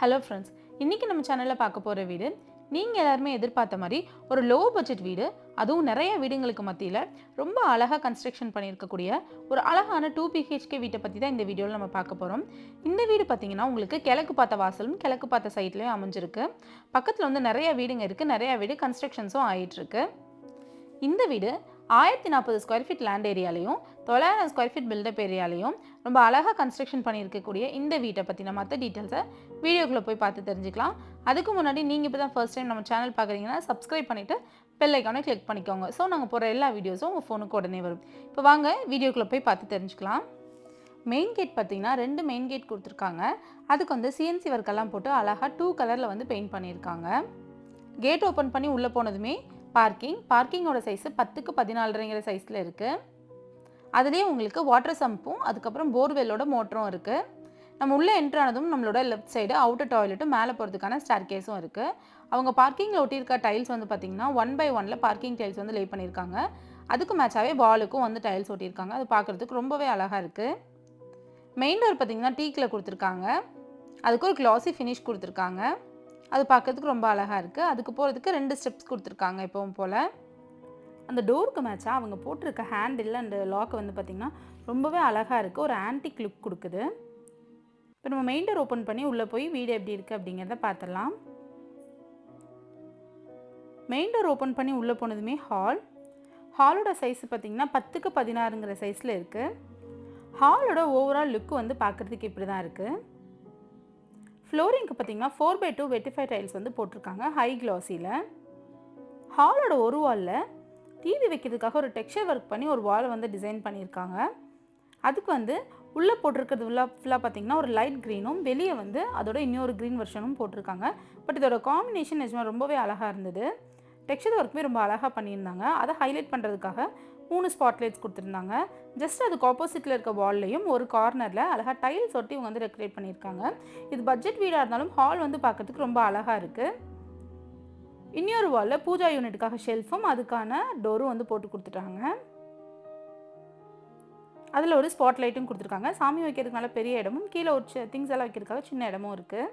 Hello friends, இன்றைக்கி நம்ம சேனலில் பார்க்க போகிற வீடு நீங்கள் எல்லாருமே எதிர்பார்த்த மாதிரி ஒரு லோ பட்ஜெட் வீடு. அதுவும் நிறைய வீடுங்களுக்கு மத்தியில் ரொம்ப அழகாக கன்ஸ்ட்ரக்ஷன் பண்ணியிருக்கக்கூடிய ஒரு அழகான 2 BHK வீட்டை பற்றி தான் இந்த வீடியோவில் நம்ம பார்க்க போகிறோம். இந்த வீடு பார்த்திங்கன்னா உங்களுக்கு கிழக்கு பார்த்த வாசலும் கிழக்கு பார்த்த சைட்லேயும் அமைஞ்சிருக்கு. பக்கத்தில் வந்து நிறைய வீடுங்க இருக்குது, நிறையா வீடு கன்ஸ்ட்ரக்ஷன்ஸும் ஆகிட்டுருக்கு. இந்த வீடு 1040 ஸ்கொயர் ஃபீட் லேண்ட் ஏரியாலையும் 900 ஸ்கொயர் ஃபீட் பில்டப் ஏரியாலையும் ரொம்ப அழகாக கன்ஸ்ட்ரக்ஷன் பண்ணியிருக்கக்கூடிய இந்த வீட்டை பற்றின மற்ற டீட்டெயில்ஸை வீடியோக்குள்ளே போய் பார்த்து தெரிஞ்சுக்கலாம். அதுக்கு முன்னாடி நீங்கள் இப்போ தான் ஃபர்ஸ்ட் டைம் நம்ம சேனல் பார்க்குறீங்கன்னா சப்ஸ்கிரைப் பண்ணிவிட்டு பெல் ஐக்கானை கிளிக் பண்ணிக்கோங்க. ஸோ நாங்கள் போகிற எல்லா வீடியோஸும் உங்கள் ஃபோனுக்கு உடனே வரும். இப்போ வாங்க வீடியோக்குள்ளே போய் பார்த்து தெரிஞ்சுக்கலாம். மெயின் கேட் பார்த்தீங்கன்னா 2 மெயின் கேட் கொடுத்துருக்காங்க. அதுக்கு வந்து CNC ஒர்க்கெல்லாம் போட்டு அழகாக 2 கலரில் வந்து பெயிண்ட் பண்ணியிருக்காங்க. கேட் ஓப்பன் பண்ணி உள்ளே போனதுமே பார்க்கிங்கோட சைஸு 10க்கு 14.5 சைஸில் இருக்குது. அதுலேயே உங்களுக்கு வாட்டர் சம்பும் அதுக்கப்புறம் போர்வெல்லோட மோட்டரும் இருக்குது. நம்ம உள்ளே என்ட்ரானதும் நம்மளோட லெஃப்ட் சைடு அவுட்டர் டாய்லெட்டும் மேலே போகிறதுக்கான ஸ்டேர் கேஸும் இருக்குது. அவங்க பார்க்கிங்கில் ஒட்டியிருக்க டைல்ஸ் வந்து பார்த்திங்கன்னா 1/1 பார்க்கிங் டைல்ஸ் வந்து லே பண்ணியிருக்காங்க. அதுக்கு மேட்சாகவே வாலுக்கும் வந்து டைல்ஸ் ஒட்டியிருக்காங்க. அது பார்க்குறதுக்கு ரொம்பவே அழகாக இருக்குது. மெயின் டோர் பார்த்திங்கன்னா டீக்கில் கொடுத்துருக்காங்க. அதுக்கு ஒரு கிளாசி ஃபினிஷ் கொடுத்துருக்காங்க. அது பார்க்கறதுக்கு ரொம்ப அழகாக இருக்குது. அதுக்கு போகிறதுக்கு 2 ஸ்டெப்ஸ் கொடுத்துருக்காங்க எப்பவும் போல். அந்த டோருக்கு மேட்சாக அவங்க போட்டிருக்க ஹேண்டில் அண்ட் லாக் வந்து பார்த்திங்கன்னா ரொம்பவே அழகாக இருக்குது. ஒரு ஆன்டிக் லுக் கொடுக்குது. இப்போ நம்ம மெயின் டோர் ஓப்பன் பண்ணி உள்ளே போய் வீடு எப்படி இருக்குது அப்படிங்கிறத பார்த்துடலாம். மெயின் டோர் ஓப்பன் பண்ணி உள்ளே போனதுமே ஹாலோட சைஸ் பார்த்திங்கன்னா 10க்கு 16ங்கிற சைஸில் இருக்குது. ஹாலோட ஓவரால் லுக்கு வந்து பார்க்குறதுக்கு இப்படி தான் இருக்குது. ஃப்ளோரிங்க்கு பார்த்திங்கன்னா 4/2 வெட்டிஃபை டைல்ஸ் வந்து போட்டிருக்காங்க ஹை கிளாஸியில். ஹாலோட ஒரு வாலில் டிவி வைக்கிறதுக்காக ஒரு டெக்ஸ்சர் ஒர்க் பண்ணி ஒரு வால் வந்து டிசைன் பண்ணியிருக்காங்க. அதுக்கு வந்து உள்ளே போட்டிருக்கிறது ஃபுல்லாக பார்த்திங்கன்னா ஒரு லைட் க்ரீனும் வெளியே வந்து அதோட இன்னொரு க்ரீன் வெர்ஷனும் போட்டிருக்காங்க. பட் இதோட காம்பினேஷன் நிஜமாக ரொம்பவே அழகாக இருந்தது. டெக்ஸ்சர் ஒர்க்குமே ரொம்ப அழகாக பண்ணியிருந்தாங்க. அதை ஹைலைட் பண்ணுறதுக்காக 3 ஸ்பாட்லைட்ஸ் கொடுத்துருந்தாங்க. ஜஸ்ட் அதுக்கு ஆப்போசிட்டில் இருக்க வால்லையும் ஒரு கார்னரில் அழகாக டைல்ஸ் ஒட்டி இவங்க வந்து டெக்கரேட் பண்ணியிருக்காங்க. இது பட்ஜெட் வீடாக இருந்தாலும் ஹால் வந்து பார்க்கறதுக்கு ரொம்ப அழகாக இருக்குது. இன்னொரு வாலில் பூஜா யூனிட்டுக்காக ஷெல்ஃபும் அதுக்கான டோரும் வந்து போட்டு கொடுத்துட்டாங்க. அதில் ஒரு ஸ்பாட்லைட்டும் கொடுத்துருக்காங்க. சாமி வைக்கிறதுக்கு நல்ல பெரிய இடமும் கீழே ஒரு திங்ஸ் எல்லாம் வைக்கிறதுக்காக சின்ன இடமும் இருக்குது.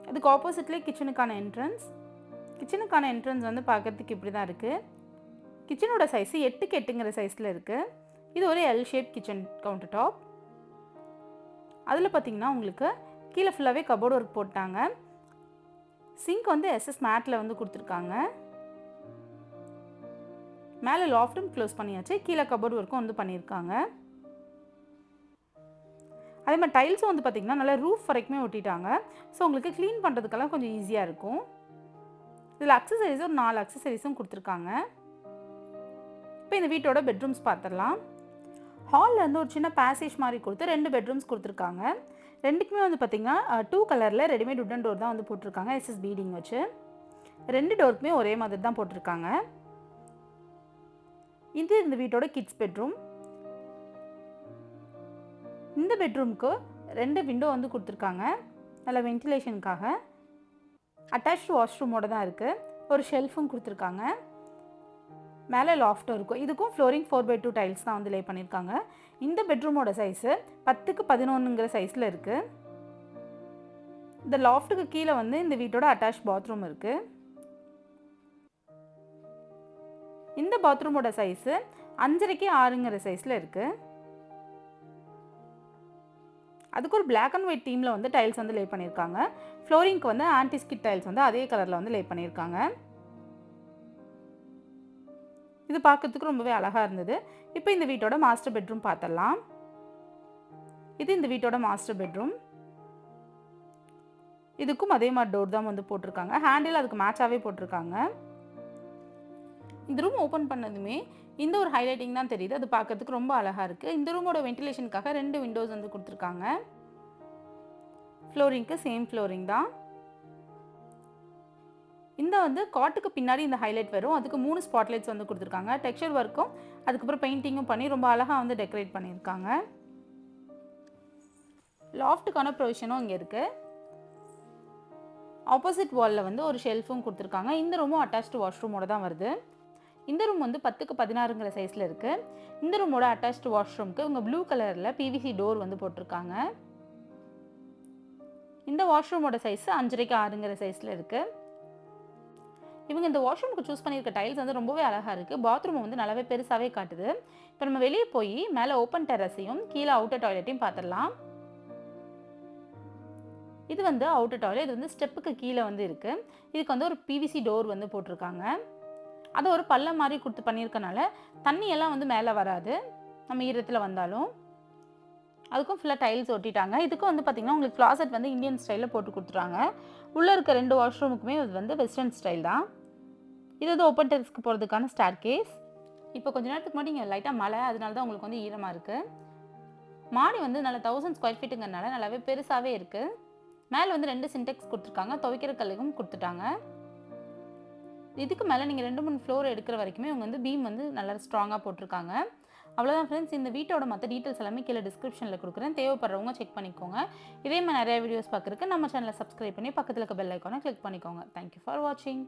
அதுக்கு ஆப்போசிட்லேயே கிச்சனுக்கான என்ட்ரன்ஸ் வந்து பார்க்குறதுக்கு இப்படி தான் இருக்குது. கிச்சனோட சைஸு 8க்கு 8ங்கிற சைஸில் இருக்குது. இது ஒரு L shape kitchen counter top. அதில் பார்த்திங்கன்னா உங்களுக்கு கீழே ஃபுல்லாகவே கபோர்டு ஒர்க் போட்டாங்க. சிங்க் வந்து SS மேட்டில் வந்து கொடுத்துருக்காங்க. மேலே லாஃப்ட்டும் க்ளோஸ் பண்ணியாச்சு. கீழே கபோர்டு ஒர்க்கும் வந்து பண்ணியிருக்காங்க. அதே மாதிரி டைல்ஸும் வந்து பார்த்திங்கன்னா நல்லா ரூஃப் வரைக்குமே ஒட்டிட்டாங்க. ஸோ உங்களுக்கு க்ளீன் பண்ணுறதுக்கெல்லாம் கொஞ்சம் ஈஸியாக இருக்கும். இதில் அக்சசரிஸும் ஒரு 4 அக்சசரிஸும் கொடுத்துருக்காங்க. இப்போ இந்த வீட்டோட பெட்ரூம்ஸ் பார்த்துடலாம். ஹாலில் வந்து ஒரு சின்ன பேசேஜ் மாதிரி கொடுத்து 2 பெட்ரூம்ஸ் கொடுத்துருக்காங்க. ரெண்டுக்குமே வந்து பார்த்திங்கன்னா 2 கலரில் ரெடிமேட் உட்டன் டோர் தான் வந்து போட்டிருக்காங்க SS பீடிங் வச்சு. 2 டோருக்குமே ஒரே மாதிரி தான் போட்டிருக்காங்க. இது இந்த வீட்டோட கிட்ஸ் பெட்ரூம். இந்த பெட்ரூமுக்கு 2 விண்டோ வந்து கொடுத்துருக்காங்க நல்ல வென்டிலேஷனுக்காக. அட்டாச்டு வாஷ்ரூமோட தான் இருக்குது. ஒரு ஷெல்ஃபும் கொடுத்துருக்காங்க. மேலே லாஃப்ட்டும் இருக்கும். இதுக்கும் ஃப்ளோரிங் 4/2 டைல்ஸ் தான் வந்து லே பண்ணியிருக்காங்க. இந்த பெட்ரூமோட சைஸு 10க்கு 11ங்கிற சைஸில் இருக்குது. இந்த லாஃப்ட்டுக்கு கீழே வந்து இந்த வீட்டோட அட்டாச் பாத்ரூம் இருக்குது. இந்த பாத்ரூமோட சைஸு 5.5க்கு 6ங்கிற சைஸில் இருக்குது. அதுக்கு ஒரு பிளாக் அண்ட் ஒயிட் தீமில் வந்து டைல்ஸ் வந்து லே பண்ணியிருக்காங்க. ஃப்ளோரிங்க்கு வந்து ஆன்டிஸ்கிட் டைல்ஸ் வந்து அதே கலரில் வந்து லே பண்ணியிருக்காங்க. இது பார்க்கறதுக்கு ரொம்பவே அழகாக இருந்தது. இப்போ இந்த வீட்டோட மாஸ்டர் பெட்ரூம் பார்த்துடலாம். இது இந்த வீட்டோட மாஸ்டர் பெட்ரூம். இதுக்கும் அதே மாதிரி டோர் தான் வந்து போட்டிருக்காங்க. ஹேண்டில் அதுக்கு மேட்சாகவே போட்டிருக்காங்க. இந்த ரூம் ஓப்பன் பண்ணதுமே இந்த ஒரு ஹைலைட்டிங் தான் தெரியுது. அது பார்க்கறதுக்கு ரொம்ப அழகாக இருக்குது. இந்த ரூமோட வென்டிலேஷனுக்காக 2 விண்டோஸ் வந்து கொடுத்துருக்காங்க. ஃப்ளோரிங்க்கு சேம் ஃப்ளோரிங் தான். இந்த வந்து காட்டுக்கு பின்னாடி இந்த ஹைலைட் வரும். அதுக்கு 3 ஸ்பாட்லைட்ஸ் வந்து கொடுத்துருக்காங்க. டெக்ஸ்சர் ஒர்க்கும் அதுக்கப்புறம் பெயிண்டிங்கும் பண்ணி ரொம்ப அழகாக வந்து டெக்கரேட் பண்ணியிருக்காங்க. லாஃப்ட்டுக்கான ப்ரொவிஷனும் இங்கே இருக்குது. ஆப்போசிட் வாலில் வந்து ஒரு ஷெல்ஃபும் கொடுத்துருக்காங்க. இந்த ரூமும் அட்டாச்டு வாஷ்ரூமோட தான் வருது. இந்த ரூம் வந்து 10க்கு 16ங்கிற சைஸில் இருக்குது. இந்த ரூமோட அட்டாச்டு வாஷ்ரூம்க்கு இவங்க ப்ளூ கலரில் PVC டோர் வந்து போட்டிருக்காங்க. இந்த வாஷ்ரூமோட சைஸ் 5.5க்கு 6ங்கிற சைஸில் இருக்குது. இவங்க இந்த வாஷ்ரூமுக்கு சூஸ் பண்ணியிருக்க டைல்ஸ் வந்து ரொம்பவே அழகாக இருக்குது. பாத்ரூம் வந்து நல்லாவே பெருசாகவே காட்டுது. இப்போ நம்ம வெளியே போய் மேலே ஓப்பன் டெரஸையும் கீழே அவுட்டர் டாய்லெட்டையும் பார்த்துடலாம். இது வந்து அவுட்டர் டாய்லெட். இது வந்து ஸ்டெப்புக்கு கீழே வந்து இருக்குது. இதுக்கு வந்து ஒரு பிவிசி டோர் வந்து போட்டிருக்காங்க. அதை ஒரு பள்ளம் மாதிரி கொடுத்து பண்ணியிருக்கனால தண்ணியெல்லாம் வந்து மேலே வராது நம்ம ஈரத்தில் வந்தாலும். அதுக்கும் ஃபுல்லாக டைல்ஸ் ஒட்டிட்டாங்க. இதுக்கும் வந்து பார்த்திங்கன்னா உங்களுக்கு கிளாசெட் வந்து இந்தியன் ஸ்டைலில் போட்டு கொடுத்துட்டாங்க. உள்ளே இருக்க 2 வாஷ்ரூமுக்குமே இது வந்து வெஸ்டர்ன் ஸ்டைல் தான். இது வந்து ஓப்பன் டெரஸ்க்கு போகிறதுக்கான ஸ்டார் கேஸ். இப்போ கொஞ்ச நேரத்துக்கு முன்னாடி இங்கே லைட்டாக மழை, அதனால தான் உங்களுக்கு வந்து ஈரமாக இருக்குது. மாடி வந்து நல்லா 1000 ஸ்கொயர் ஃபீட்டுங்கிறனால நல்லாவே பெருசாகவே இருக்குது. மேலே வந்து 2 சின்டெக்ஸ் கொடுத்துருக்காங்க. துவைக்கிற கல்லுக்கும் கொடுத்துட்டாங்க. இதுக்கு மேலே நீங்கள் 2-3 ஃப்ளோர் எடுக்கிற வரைக்குமே இவங்க வந்து பீம் வந்து நல்லா ஸ்ட்ராங்காக போட்டிருக்காங்க. அவ்வளோதான் ஃப்ரெண்ட்ஸ். இந்த வீட்டோட மற்ற டீட்டெயில்ஸ் எல்லாமே கீழே டிஸ்கிரிப்ஷனில் கொடுக்குறேன். தேவைப்படுறவங்க செக் பண்ணிக்கோங்க. இதே மாதிரி நிறைய வீடியோஸ் பார்க்குறதுக்கு நம்ம சேனலை சப்ஸ்கிரைப் பண்ணி பக்கத்தில் இருக்க பெல் ஐக்கானை கிளிக் பண்ணிக்கோங்க. தேங்க்யூ ஃபார் வாட்சிங்.